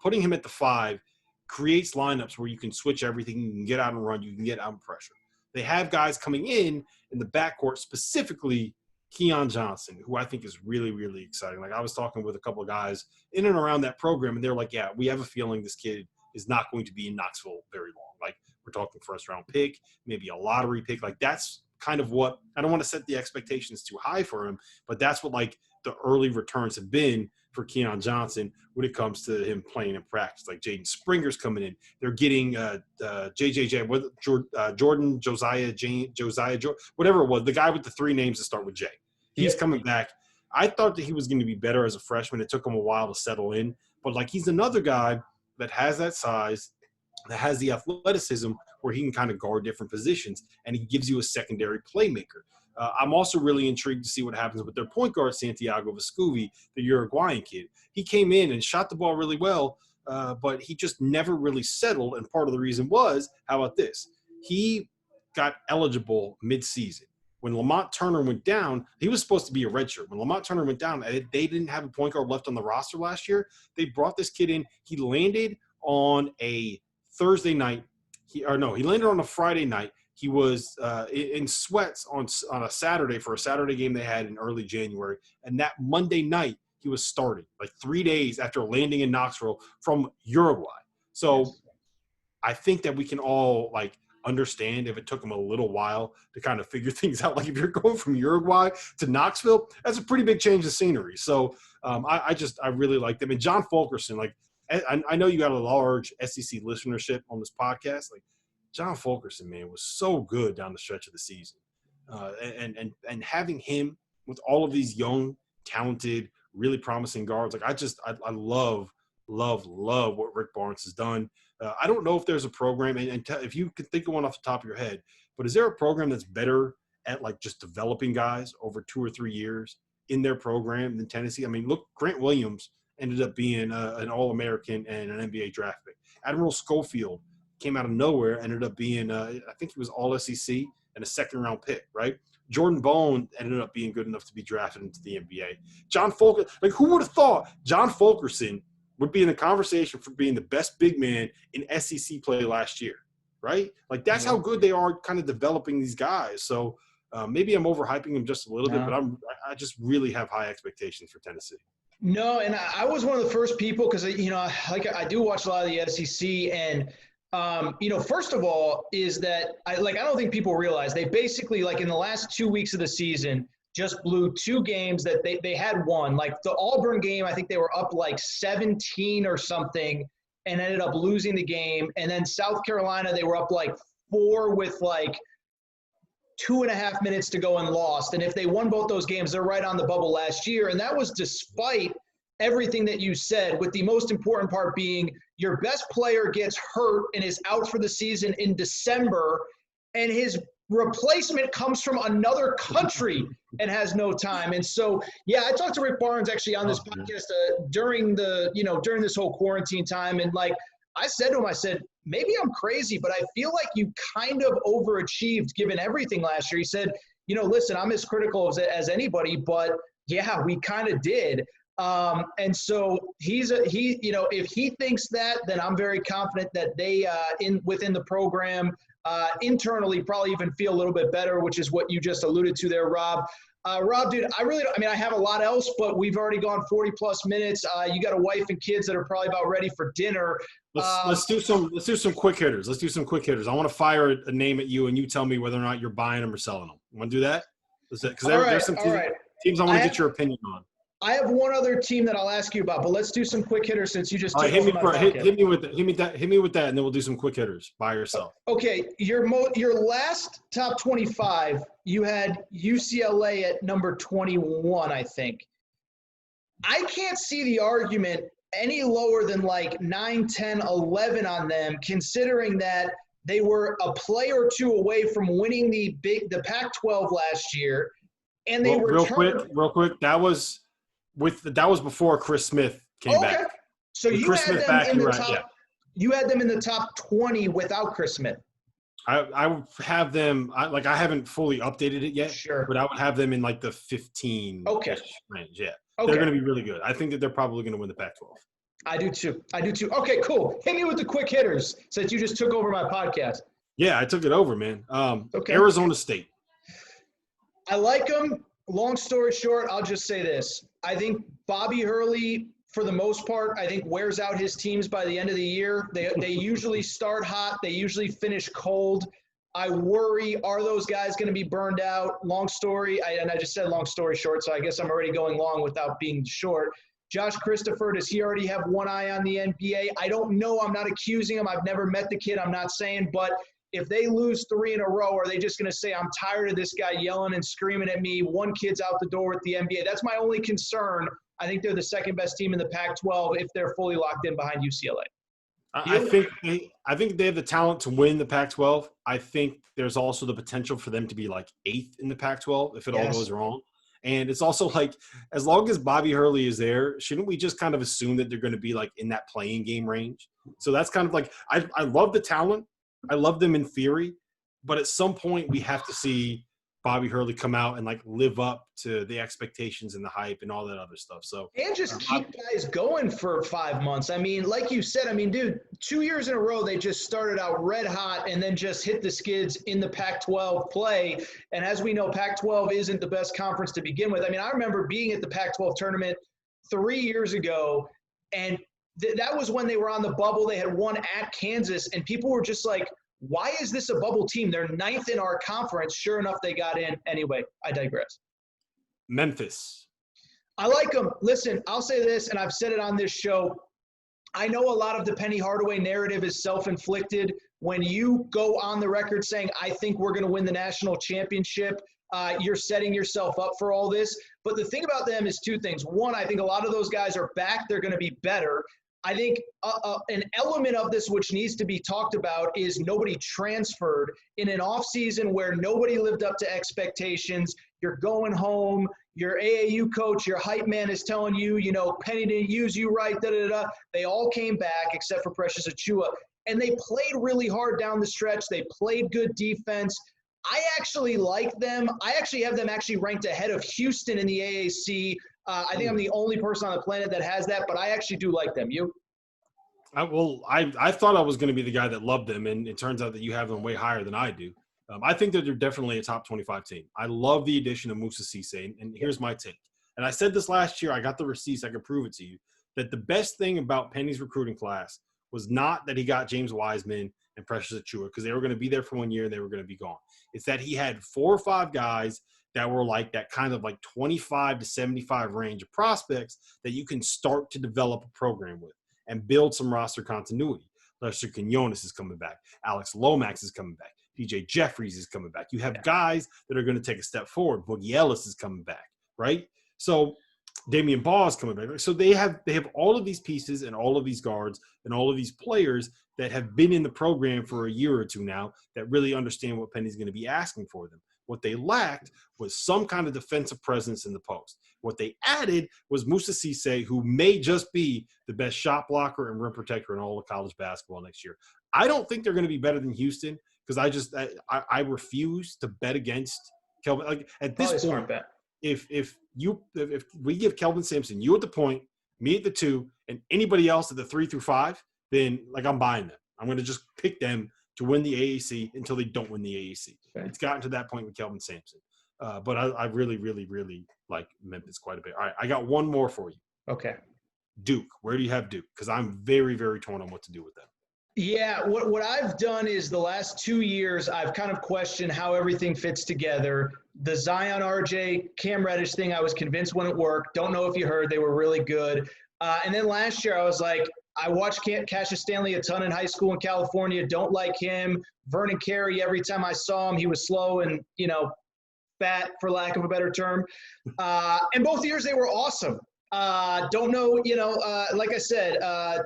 putting him at the 5 creates lineups where you can switch everything. You can get out and run. You can get out of pressure. They have guys coming in the backcourt, specifically Keon Johnson, who I think is really, really exciting. Like I was talking with a couple of guys in and around that program, and they're like, yeah, we have a feeling this kid is not going to be in Knoxville very long. Like we're talking first-round pick, maybe a lottery pick. Like that's kind of what – I don't want to set the expectations too high for him, but that's what like the early returns have been for Keon Johnson when it comes to him playing in practice. Like Jaden Springer's coming in. They're getting Jordan, Josiah, whatever it was, the guy with the 3 names that start with J. He's coming back. I thought that he was going to be better as a freshman. It took him a while to settle in. But, like, he's another guy that has that size, that has the athleticism where he can kind of guard different positions, and he gives you a secondary playmaker. I'm also really intrigued to see what happens with their point guard, Santiago Vasculi, the Uruguayan kid. He came in and shot the ball really well, but he just never really settled, and part of the reason was, how about this? He got eligible midseason. When Lamont Turner went down, he was supposed to be a redshirt. When Lamont Turner went down, they didn't have a point guard left on the roster last year. They brought this kid in. He landed on a Thursday night. He landed on a Friday night. He was in sweats on a Saturday for a Saturday game they had in early January. And that Monday night, he was starting, like 3 days after landing in Knoxville from Uruguay. So I think that we can all, like, understand if it took him a little while to kind of figure things out. Like if you're going from Uruguay to Knoxville, that's a pretty big change of scenery. So I really like them. And John Fulkerson, like I know you got a large SEC listenership on this podcast. Like John Fulkerson, man, was so good down the stretch of the season. And having him with all of these young, talented, really promising guards, like I love what Rick Barnes has done. I don't know if there's a program, and if you could think of one off the top of your head, but is there a program that's better at like just developing guys over 2 or 3 years in their program than Tennessee? I mean, look, Grant Williams ended up being an All-American and an NBA draft pick. Admiral Schofield came out of nowhere, ended up being, I think he was All-SEC and a second-round pick, right? Jordan Bone ended up being good enough to be drafted into the NBA. John Fulkerson, like who would have thought John Fulkerson would be in the conversation for being the best big man in SEC play last year, right? Like that's how good they are kind of developing these guys. So maybe I'm overhyping them just a little bit, but I just really have high expectations for Tennessee. No, and I was one of the first people because, like I do watch a lot of the SEC, and first of all is that I don't think people realize they basically, like in the last 2 weeks of the season, just blew 2 games that they had won. Like the Auburn game, I think they were up like 17 or something and ended up losing the game. And then South Carolina, they were up like 4 with like 2.5 minutes to go and lost. And if they won both those games, they're right on the bubble last year. And that was despite everything that you said, with the most important part being your best player gets hurt and is out for the season in December, and his replacement comes from another country and has no time. And so, I talked to Rick Barnes actually on this podcast during this whole quarantine time. And like I said to him, I said, maybe I'm crazy, but I feel like you kind of overachieved given everything last year. He said, listen, I'm as critical as anybody, but yeah, we kind of did. And so if he thinks that, then I'm very confident that they within the program internally probably even feel a little bit better, which is what you just alluded to there, Rob. Rob, dude, I have a lot else, but we've already gone 40 plus minutes. You got a wife and kids that are probably about ready for dinner. Let's do some quick hitters. Let's do some quick hitters. I want to fire a name at you, and you tell me whether or not you're buying them or selling them. You want to do that? Because there's some teams I want to get your opinion on. I have one other team that I'll ask you about, but let's do some quick hitters since you just took hit me with that, and then we'll do some quick hitters by yourself. Okay, your last top 25, you had UCLA at number 21, I think. I can't see the argument any lower than like 9, 10, 11 on them, considering that they were a play or two away from winning the Pac-12 last year, and they real quick. That was before Chris Smith came back. So you had them in the top 20 without Chris Smith. I would have them. I haven't fully updated it yet. Sure. But I would have them in like the 15 range. Yeah. Okay. They're going to be really good. I think that they're probably going to win the Pac-12. I do too. Okay, cool. Hit me with the quick hitters since you just took over my podcast. Yeah, I took it over, man. Arizona State. I like them. Long story short, I'll just say this. I think Bobby Hurley, for the most part, wears out his teams by the end of the year. They usually start hot. They usually finish cold. I worry, are those guys going to be burned out? Long story, and I just said long story short, so I guess I'm already going long without being short. Josh Christopher, does he already have one eye on the NBA? I don't know. I'm not accusing him. I've never met the kid. I'm not saying, but if they lose 3 in a row, are they just going to say, I'm tired of this guy yelling and screaming at me? One kid's out the door with the NBA. That's my only concern. I think they're the second best team in the Pac-12 if they're fully locked in behind UCLA. I think they have the talent to win the Pac-12. I think there's also the potential for them to be like 8th in the Pac-12 if it all goes wrong. And it's also like, as long as Bobby Hurley is there, shouldn't we just kind of assume that they're going to be like in that playing game range? So that's kind of like, I love the talent. I love them in theory, but at some point we have to see Bobby Hurley come out and like live up to the expectations and the hype and all that other stuff. So and just keep guys going for 5 months. I mean, like you said, dude, 2 years in a row they just started out red hot and then just hit the skids in the Pac-12 play. And as we know, Pac-12 isn't the best conference to begin with. I remember being at the Pac-12 tournament 3 years ago, and that was when they were on the bubble. They had won at Kansas, and people were just like, why is this a bubble team? They're 9th in our conference. Sure enough, they got in. Anyway, I digress. Memphis. I like them. Listen, I'll say this, and I've said it on this show. I know a lot of the Penny Hardaway narrative is self-inflicted. When you go on the record saying, I think we're going to win the national championship, you're setting yourself up for all this. But the thing about them is 2 things. One, I think a lot of those guys are back. They're going to be better. I think an element of this which needs to be talked about is nobody transferred in an offseason where nobody lived up to expectations. You're going home. Your AAU coach, your hype man is telling you, Penny didn't use you right, da-da-da. They all came back except for Precious Achiuwa. And they played really hard down the stretch. They played good defense. I actually like them. I actually have them ranked ahead of Houston in the AAC. I think I'm the only person on the planet that has that, but I actually do like them. You? I thought I was going to be the guy that loved them, and it turns out that you have them way higher than I do. I think that they're definitely a top 25 team. I love the addition of Moussa Cisse, and here's my take. And I said this last year. I got the receipts. I can prove it to you. That the best thing about Penny's recruiting class was not that he got James Wiseman and Precious Achiuwa because they were going to be there for 1 year and they were going to be gone. It's that he had 4 or 5 guys that were like that kind of like 25 to 75 range of prospects that you can start to develop a program with and build some roster continuity. Lester Quinones is coming back. Alex Lomax is coming back. DJ Jeffries is coming back. You have guys that are going to take a step forward. Boogie Ellis is coming back, right? So Damian Baugh is coming back. So they have all of these pieces and all of these guards and all of these players that have been in the program for a year or two now that really understand what Penny's going to be asking for them. What they lacked was some kind of defensive presence in the post. What they added was Moussa Cisse, who may just be the best shot blocker and rim protector in all of college basketball next year. I don't think they're going to be better than Houston because I refuse to bet against Kelvin. Like at this point, if if we give Kelvin Sampson, you at the point, me at the 2, and anybody else at the 3 through 5, then like I'm buying them. I'm going to just pick them to win the AAC until they don't win the AAC. Okay. It's gotten to that point with Kelvin Sampson. But I really, really, really like Memphis quite a bit. All right, I got one more for you. Okay. Duke. Where do you have Duke? Because I'm very, very torn on what to do with them. Yeah, what I've done is the last 2 years, I've kind of questioned how everything fits together. The Zion, RJ, Cam Reddish thing, I was convinced wouldn't work. Don't know if you heard, they were really good. And then last year, I was like, I watched Cassius Stanley a ton in high school in California. Don't like him. Vernon Carey, every time I saw him, he was slow and, fat, for lack of a better term. And both years, they were awesome. Don't know, like I said,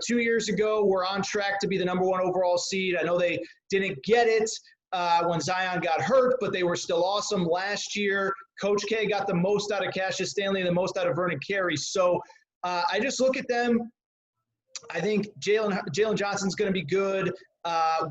2 years ago, we're on track to be the number 1 overall seed. I know they didn't get it when Zion got hurt, but they were still awesome last year. Coach K got the most out of Cassius Stanley and the most out of Vernon Carey. So I just look at them. I think Jaylen Johnson's going to be good.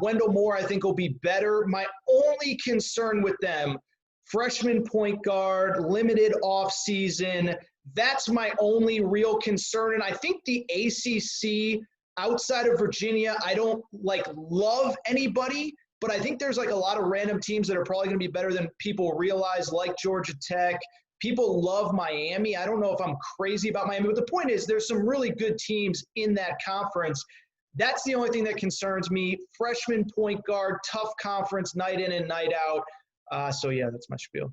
Wendell Moore, I think, will be better. My only concern with them, freshman point guard, limited offseason, that's my only real concern. And I think the ACC outside of Virginia, I don't love anybody, but I think there's a lot of random teams that are probably going to be better than people realize, like Georgia Tech. People love Miami. I don't know if I'm crazy about Miami, but the point is there's some really good teams in that conference. That's the only thing that concerns me. Freshman point guard, tough conference, night in and night out. So, yeah, that's my spiel.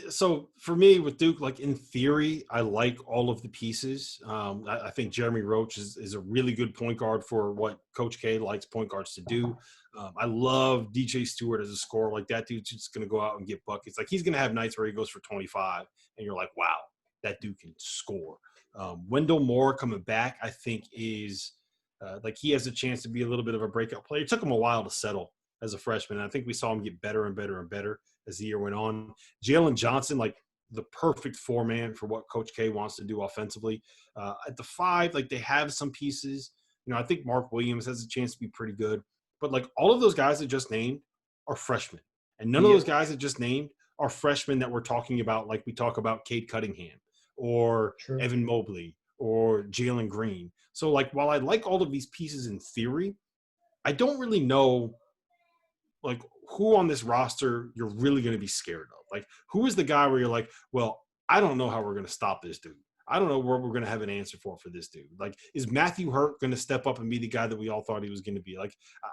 So for me with Duke, in theory, I like all of the pieces. I think Jeremy Roach is a really good point guard for what Coach K likes point guards to do. I love DJ Stewart as a scorer. That dude's just going to go out and get buckets. He's going to have nights where he goes for 25, and you're like, wow, that dude can score. Wendell Moore coming back, I think, is he has a chance to be a little bit of a breakout player. It took him a while to settle as a freshman. And I think we saw him get better and better and better as the year went on. Jaylen Johnson, the perfect 4-man for what Coach K wants to do offensively. At the 5, they have some pieces. I think Mark Williams has a chance to be pretty good. But, all of those guys that just named are freshmen. And none of those guys that just named are freshmen that we're talking about we talk about Cade Cunningham or Evan Mobley or Jalen Green. So, while I like all of these pieces in theory, I don't really know who on this roster you're really going to be scared of. Who is the guy where you're like, well, I don't know how we're going to stop this dude. I don't know where we're going to have an answer for this dude. Is Matthew Hurt going to step up and be the guy that we all thought he was going to be?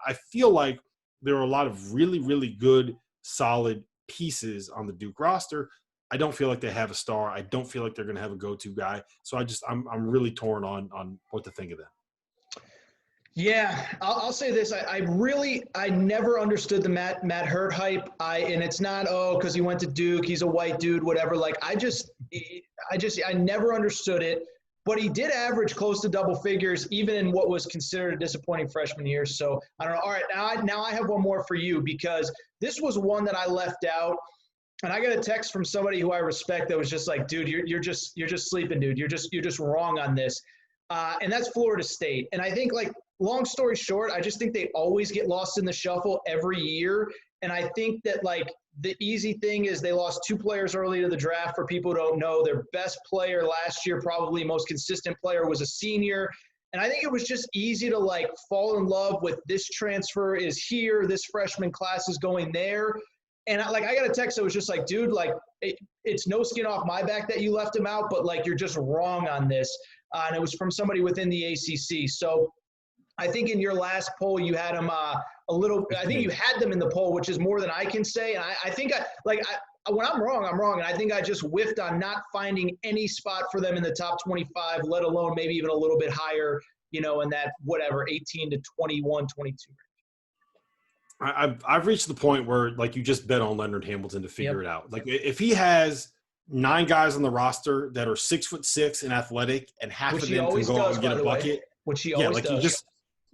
I feel like there are a lot of really, really good, solid pieces on the Duke roster. I don't feel like they have a star. I don't feel like they're going to have a go-to guy. So I'm really torn on what to think of them. Yeah, I'll say this. I never understood the Matt Hurt hype. And it's not, because he went to Duke, he's a white dude, whatever. I never understood it. But he did average close to double figures, even in what was considered a disappointing freshman year. So I don't know. All right, now I have one more for you, because this was one that I left out. And I got a text from somebody who I respect that was just like, dude, you're just sleeping, dude. You're just wrong on this. And that's Florida State. And I think, long story short, I just think they always get lost in the shuffle every year. And I think that, the easy thing is they lost 2 players early to the draft. For people who don't know, their best player last year, probably most consistent player, was a senior. And I think it was just easy to, fall in love with this transfer is here, this freshman class is going there. And I got a text that was just like, dude, it's no skin off my back that you left him out, but you're just wrong on this. And it was from somebody within the ACC. So I think in your last poll you had them I think you had them in the poll, which is more than I can say. And I think when I'm wrong, I'm wrong. And I think I just whiffed on not finding any spot for them in the top 25, let alone maybe even a little bit higher, in that 18 to 21, 22 range. I've reached the point where you just bet on Leonard Hamilton to figure it out. If he has 9 guys on the roster that are 6'6" and athletic, and half of them can go out and get a bucket, which he always does.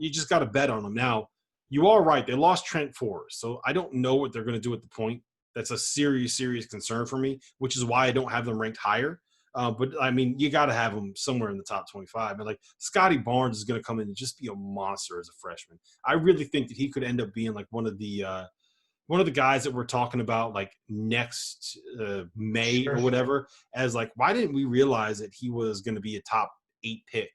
You just got to bet on them. Now, you are right. They lost Trent Forrest, so I don't know what they're going to do at the point. That's a serious, serious concern for me, which is why I don't have them ranked higher. But I mean, you got to have them somewhere in the top 25. And Scotty Barnes is going to come in and just be a monster as a freshman. I really think that he could end up being one of the one of the guys that we're talking about like next May or whatever, as like, why didn't we realize that he was going to be a top 8 pick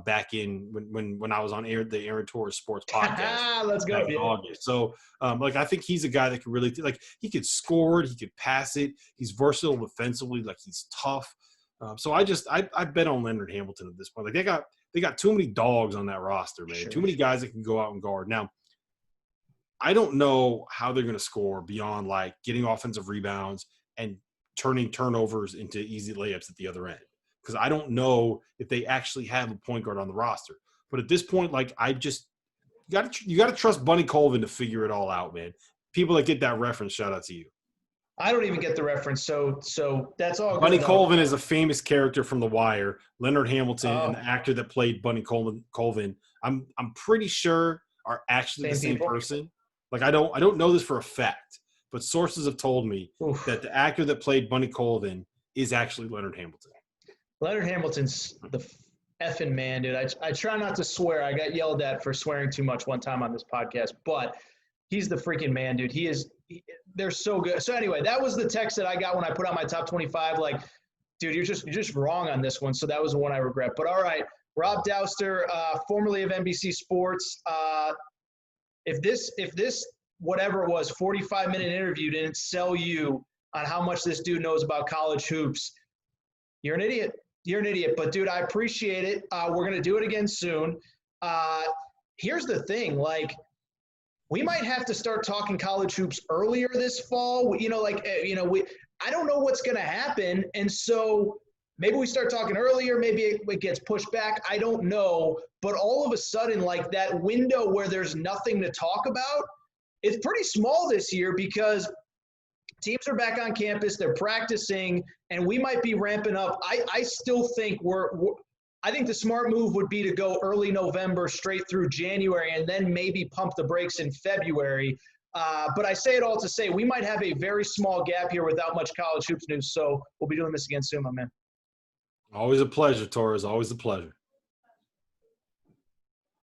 back in when I was on the Aaron Torres Sports podcast. Let's go. In August. So like, I think he's a guy that can really like, he could score it, he could pass it, he's versatile defensively, like he's tough. So I bet on Leonard Hamilton at this point. Like they got too many dogs on that roster, man. Too many guys that can go out and guard. Now, I don't know how they're going to score beyond like getting offensive rebounds and turning turnovers into easy layups at the other end. Because I don't know if they actually have a point guard on the roster. But at this point, like you got to trust Bunny Colvin to figure it all out, man. People that get that reference, shout out to you. I don't even get the reference, so that's all. Bunny Colvin is a famous character from The Wire. Leonard Hamilton, and the actor that played Bunny Colvin, I'm pretty sure are actually the same person. Like I don't know this for a fact, but sources have told me that the actor that played Bunny Colvin is actually Leonard Hamilton. Leonard Hamilton's the effing man, dude. I try not to swear. I got yelled at for swearing too much one time on this podcast, but he's the freaking man, dude. They're so good. So anyway, that was the text that I got when I put out my top 25. Like, dude, you're just wrong on this one. So that was the one I regret. But all right, Rob Dauster, formerly of NBC Sports. If this whatever it was 45-minute interview didn't sell you on how much this dude knows about college hoops, you're an idiot. You're an idiot. But dude, I appreciate it. We're gonna do it again soon. Here's the thing, like, we might have to start talking college hoops earlier this fall. I don't know what's going to happen. And so maybe we start talking earlier. Maybe it gets pushed back. I don't know. But all of a sudden, like that window where there's nothing to talk about, it's pretty small this year because teams are back on campus. They're practicing, and we might be ramping up. I still think I think the smart move would be to go early November straight through January and then maybe pump the brakes in February. But I say it all to say we might have a very small gap here without much college hoops news. So we'll be doing this again soon, my man. Always a pleasure, Torres. Always a pleasure.